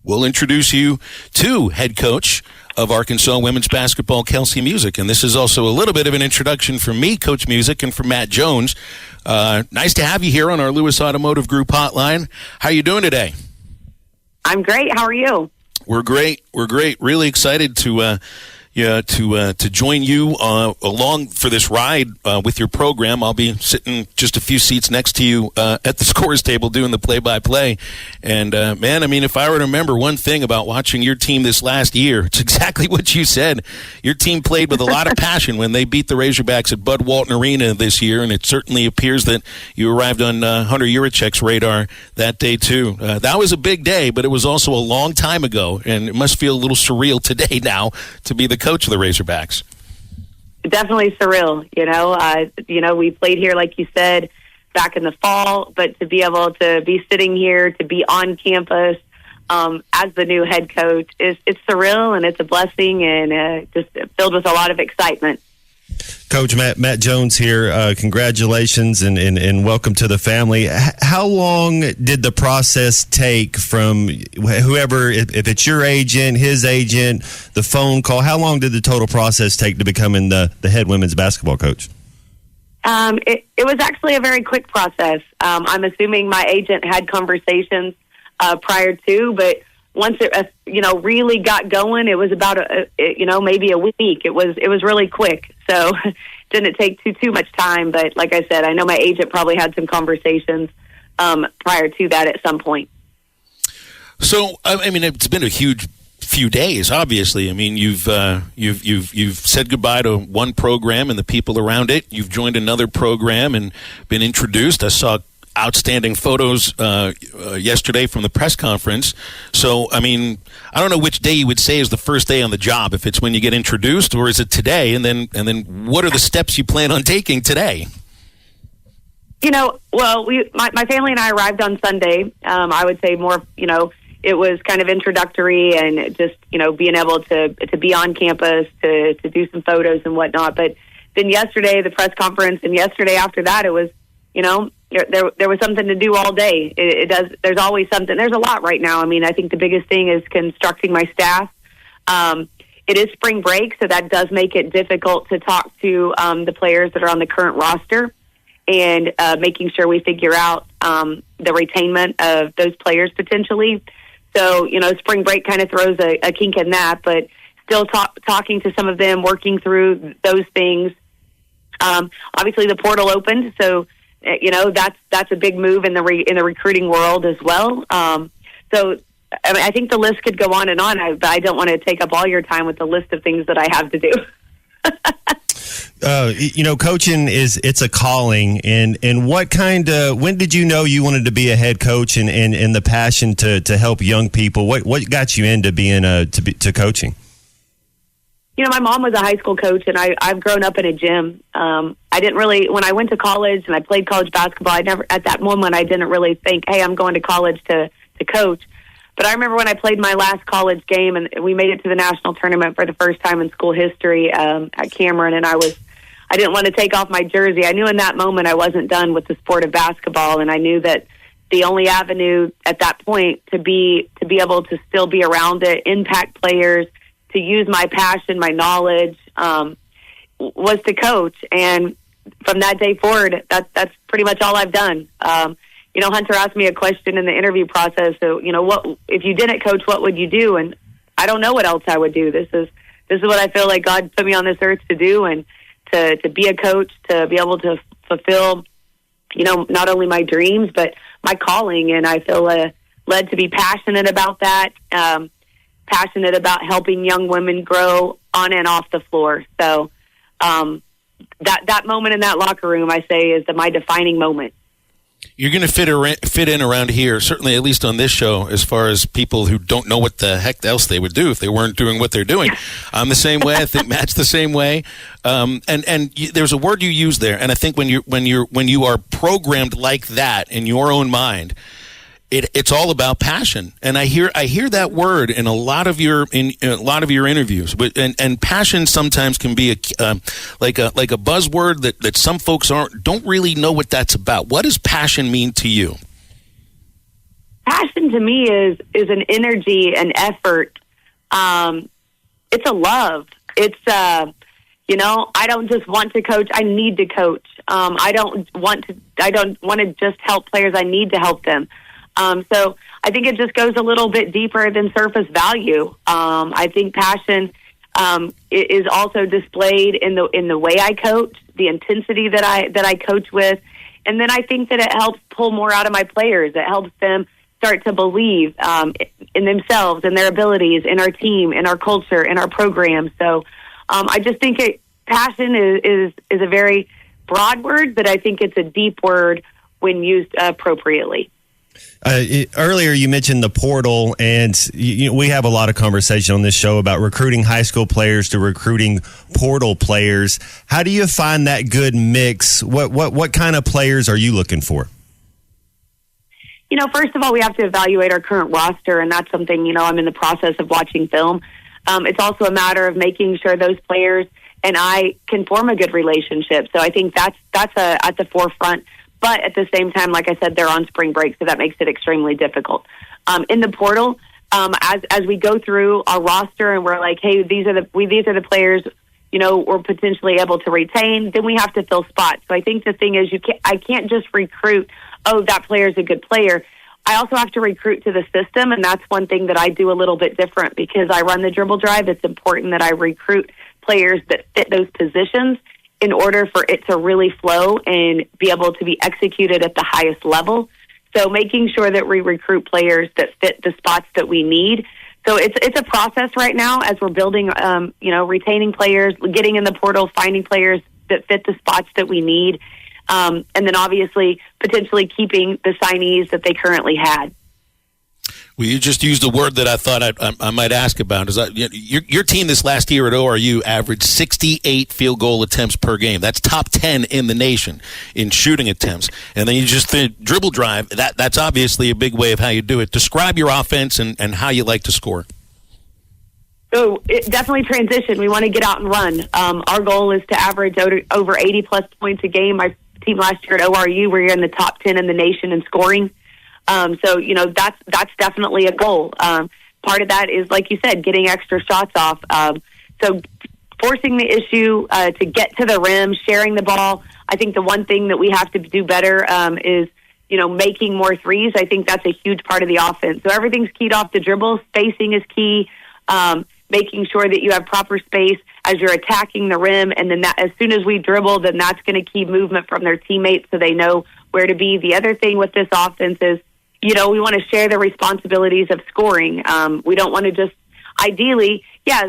we'll introduce you to head coach of Arkansas women's basketball, Kelsey Musick. And this is also a little bit of an introduction from me, Coach Musick, and from Matt Jones. Nice to have you here on our Lewis Automotive Group hotline. How are you doing today? I'm great. How are you? We're great. Really excited to join you along for this ride with your program. I'll be sitting just a few seats next to you at the scores table doing the play-by-play. And, man, I mean, if I were to remember one thing about watching your team this last year, it's exactly what you said. Your team played with a lot of passion when they beat the Razorbacks at Bud Walton Arena this year, and it certainly appears that you arrived on Hunter Yurichek's radar that day, too. That was a big day, but it was also a long time ago, and it must feel a little surreal today now to be the coach of the Razorbacks. Definitely surreal. We played here, like you said, back in the fall, but to be able to be sitting here, to be on campus as the new head coach, it's surreal, and it's a blessing, and just filled with a lot of excitement. Coach Matt Jones here. Congratulations and welcome to the family. How long did the process take from whoever, if it's your agent, his agent, the phone call, how long did the total process take to becoming the head women's basketball coach? It was actually a very quick process. I'm assuming my agent had conversations prior to, but once it really got going, it was about maybe a week. It was really quick, so didn't take too much time. But like I said, I know my agent probably had some conversations prior to that at some point. So I mean, it's been a huge few days. Obviously, I mean, you've said goodbye to one program and the people around it. You've joined another program and been introduced. I saw outstanding photos yesterday from the press conference. So, I mean, I don't know which day you would say is the first day on the job, if it's when you get introduced, or is it today? And then what are the steps you plan on taking today? Well, my family and I arrived on Sunday. I would say more, it was kind of introductory and just, being able to be on campus, to do some photos and whatnot. But then yesterday, the press conference, and yesterday after that, it was, there was something to do all day. There's always something. There's a lot right now. I mean, I think the biggest thing is constructing my staff. It is spring break, so that does make it difficult to talk to the players that are on the current roster, and making sure we figure out the retainment of those players potentially. So, spring break kind of throws a kink in that, but still talking to some of them, working through those things. Obviously, the portal opened, so that's a big move in the recruiting world as well. So I think the list could go on and on, but I don't want to take up all your time with the list of things that I have to do. Coaching it's a calling, and when did you know you wanted to be a head coach and the passion to help young people? What got you into being to coaching? My mom was a high school coach, and I've grown up in a gym. I didn't really, when I went to college and I played college basketball, at that moment, I didn't really think, hey, I'm going to college to coach. But I remember when I played my last college game, and we made it to the national tournament for the first time in school history at Cameron, and I didn't want to take off my jersey. I knew in that moment I wasn't done with the sport of basketball, and I knew that the only avenue at that point to be able to still be around it, impact players, to use my passion, my knowledge, was to coach. And from that day forward, that's pretty much all I've done. Hunter asked me a question in the interview process. So, what if you didn't coach, what would you do? And I don't know what else I would do. This is what I feel like God put me on this earth to do, and to be a coach, to be able to fulfill, not only my dreams, but my calling. And I feel led to be passionate about that. Passionate about helping young women grow on and off the floor. So that moment in that locker room, I say, is my defining moment. You're going to fit in around here, certainly at least on this show, as far as people who don't know what the heck else they would do if they weren't doing what they're doing. I'm the same way. I think Matt's the same way. And there's a word you use there, and I think when you are programmed like that in your own mind, it's all about passion, and I hear that word in a lot of your interviews. But and passion sometimes can be like a buzzword that some folks don't really know what that's about. What does passion mean to you? passion to me is an energy and effort. It's a love. It's I don't just want to coach. I need to coach. I don't want to just help players. I need to help them. So I think it just goes a little bit deeper than surface value. I think passion is also displayed in the way I coach, the intensity that I coach with, and then I think that it helps pull more out of my players. It helps them start to believe in themselves and their abilities, in our team, in our culture, in our program. So I just think passion is a very broad word, but I think it's a deep word when used appropriately. Earlier, you mentioned the portal, and we have a lot of conversation on this show about recruiting high school players to recruiting portal players. How do you find that good mix? What kind of players are you looking for? First of all, we have to evaluate our current roster, and that's something, I'm in the process of watching film. It's also a matter of making sure those players and I can form a good relationship. So I think that's at the forefront. But at the same time, like I said, they're on spring break, so that makes it extremely difficult. In the portal, as we go through our roster and we're like, hey, these are the players, we're potentially able to retain, then we have to fill spots. So I think the thing is, I can't just recruit, oh, that player's a good player. I also have to recruit to the system, and that's one thing that I do a little bit different because I run the dribble drive. It's important that I recruit players that fit those positions in order for it to really flow and be able to be executed at the highest level. So making sure that we recruit players that fit the spots that we need. So it's a process right now as we're building, retaining players, getting in the portal, finding players that fit the spots that we need, and then obviously potentially keeping the signees that they currently had. Well, you just used a word that I thought I might ask about. Your team this last year at ORU averaged 68 field goal attempts per game. That's top 10 in the nation in shooting attempts. And then you just dribble drive. That's obviously a big way of how you do it. Describe your offense and how you like to score. So it definitely transition. We want to get out and run. Our goal is to average over 80-plus points a game. My team last year at ORU, we were in the top 10 in the nation in scoring. So that's definitely a goal. Part of that is, like you said, getting extra shots off. So forcing the issue to get to the rim, sharing the ball. I think the one thing that we have to do better is, making more threes. I think that's a huge part of the offense. So everything's keyed off the dribble. Spacing is key. Making sure that you have proper space as you're attacking the rim, and then as soon as we dribble, then that's going to keep movement from their teammates so they know where to be. The other thing with this offense is, we want to share the responsibilities of scoring. We don't want to just, ideally,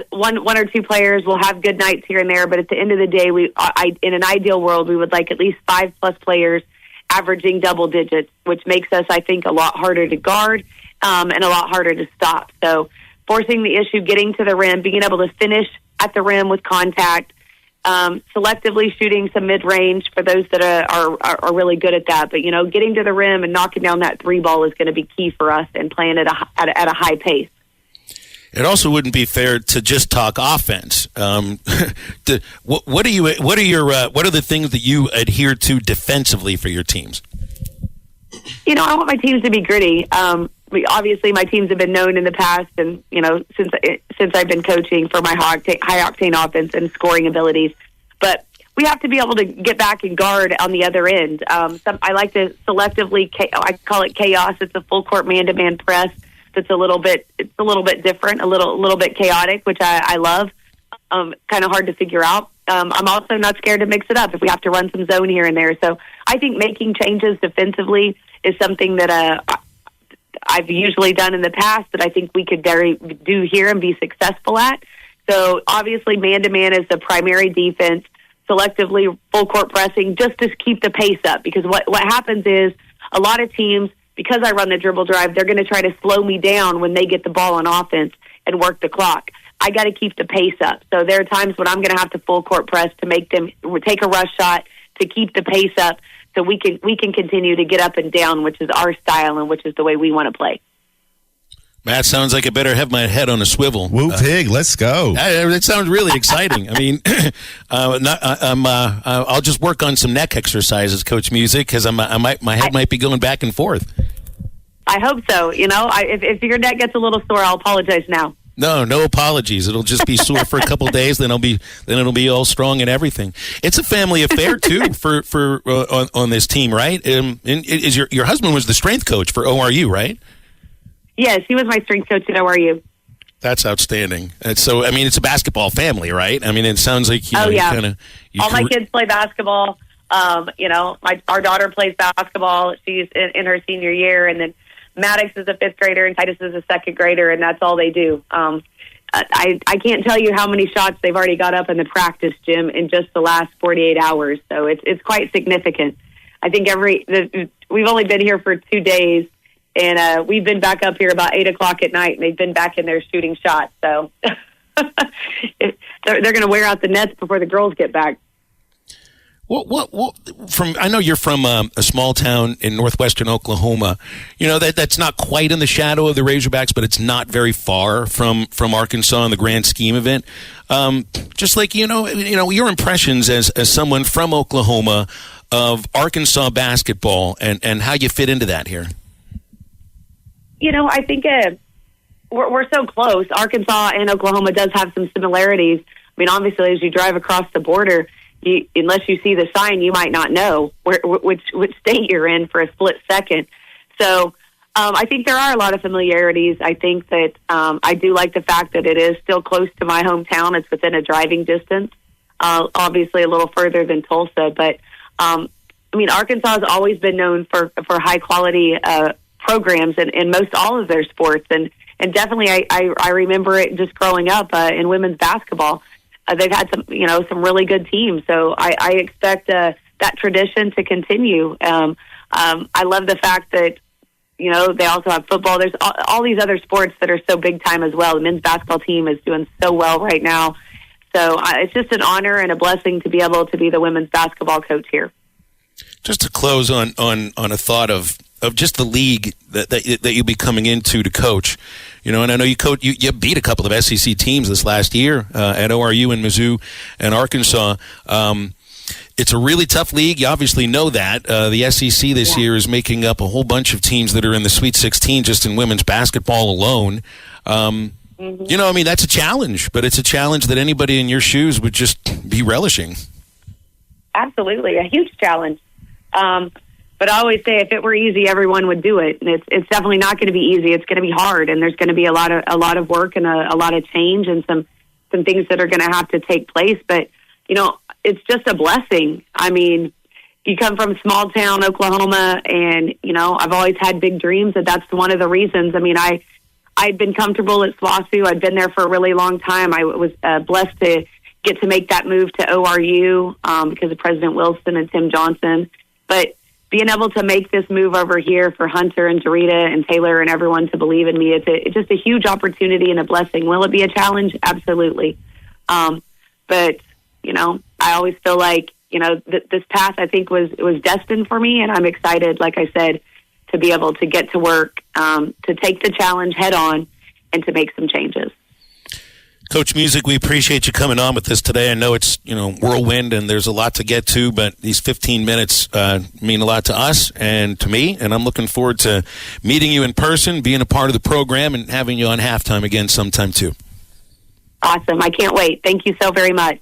one or two players will have good nights here and there, but at the end of the day, in an ideal world, we would like at least 5+ players averaging double digits, which makes us, I think, a lot harder to guard and a lot harder to stop. So forcing the issue, getting to the rim, being able to finish at the rim with contact, selectively shooting some mid-range for those that are really good at that. But, getting to the rim and knocking down that three ball is going to be key for us and playing at a high pace. It also wouldn't be fair to just talk offense. What are the things that you adhere to defensively for your teams? I want my teams to be gritty. Obviously, my teams have been known in the past, and since I've been coaching for my high octane offense and scoring abilities. But we have to be able to get back and guard on the other end. I like to selectively, I call it chaos. It's a full court man-to-man press. That's a little bit different, a little bit chaotic, which I love. Kind of hard to figure out. I'm also not scared to mix it up if we have to run some zone here and there. So I think making changes defensively is something that I've usually done in the past that I think we could do here and be successful at. So obviously man-to-man is the primary defense, selectively full court pressing just to keep the pace up, because what happens is a lot of teams, because I run the dribble drive, they're going to try to slow me down when they get the ball on offense and work the clock. I got to keep the pace up. So there are times when I'm going to have to full court press to make them take a rush shot to keep the pace up, so we can continue to get up and down, which is our style and which is the way we want to play. Matt, sounds like I better have my head on a swivel. Woo pig, let's go. It sounds really exciting. I mean, I'll just work on some neck exercises, Coach Musick, because my head might be going back and forth. I hope so. If your neck gets a little sore, I'll apologize now. No apologies. It'll just be sore for a couple of days, then it'll be all strong and everything. It's a family affair too for on this team, right? Is your husband was the strength coach for ORU, right? Yes, he was my strength coach at ORU. That's outstanding. And so, I mean, it's a basketball family, right? I mean, it sounds like all my kids play basketball. Our daughter plays basketball. She's in her senior year, and then Maddox is a fifth grader and Titus is a second grader, and that's all they do. I can't tell you how many shots they've already got up in the practice gym in just the last 48 hours. So it's quite significant. I think we've only been here for 2 days, and we've been back up here about 8 o'clock at night, and they've been back in there shooting shots. So they're going to wear out the nets before the girls get back. What I know you're from a small town in northwestern Oklahoma. That's not quite in the shadow of the Razorbacks, but it's not very far from Arkansas in the grand scheme of it. Just like your impressions as someone from Oklahoma of Arkansas basketball and how you fit into that here. I think we're so close. Arkansas and Oklahoma does have some similarities. I mean, obviously, as you drive across the border, unless you see the sign, you might not know which state you're in for a split second. So I think there are a lot of familiarities. I think that I do like the fact that it is still close to my hometown. It's within a driving distance, obviously a little further than Tulsa. But, Arkansas has always been known for high-quality programs in most all of their sports. And definitely I remember it just growing up in women's basketball. They've had some really good teams, so I expect that tradition to continue. I love the fact that they also have football. There's all these other sports that are so big time as well. The men's basketball team is doing so well right now, so it's just an honor and a blessing to be able to be the women's basketball coach here. Just to close on a thought of just the league that you'll be coming into to coach, and I know you beat a couple of SEC teams this last year at ORU and Mizzou and Arkansas. It's a really tough league. You obviously know that. The SEC this year is making up a whole bunch of teams that are in the Sweet 16 just in women's basketball alone. That's a challenge, but it's a challenge that anybody in your shoes would just be relishing. Absolutely, a huge challenge. But I always say, if it were easy, everyone would do it. And it's definitely not going to be easy. It's going to be hard, and there's going to be a lot of work and a lot of change and some things that are going to have to take place. But it's just a blessing. I mean, you come from small town Oklahoma, and I've always had big dreams, and that's one of the reasons. I mean, I'd been comfortable at SWASU. I'd been there for a really long time. I was blessed to get to make that move to ORU because of President Wilson and Tim Johnson. But being able to make this move over here for Hunter and Jarita and Taylor and everyone to believe in me, it's just a huge opportunity and a blessing. Will it be a challenge? Absolutely. But, I always feel like, this path I think was destined for me, and I'm excited, like I said, to be able to get to work, to take the challenge head on and to make some changes. Coach Musick, we appreciate you coming on with us today. I know it's, whirlwind and there's a lot to get to, but these 15 minutes mean a lot to us and to me, and I'm looking forward to meeting you in person, being a part of the program, and having you on halftime again sometime too. Awesome. I can't wait. Thank you so very much.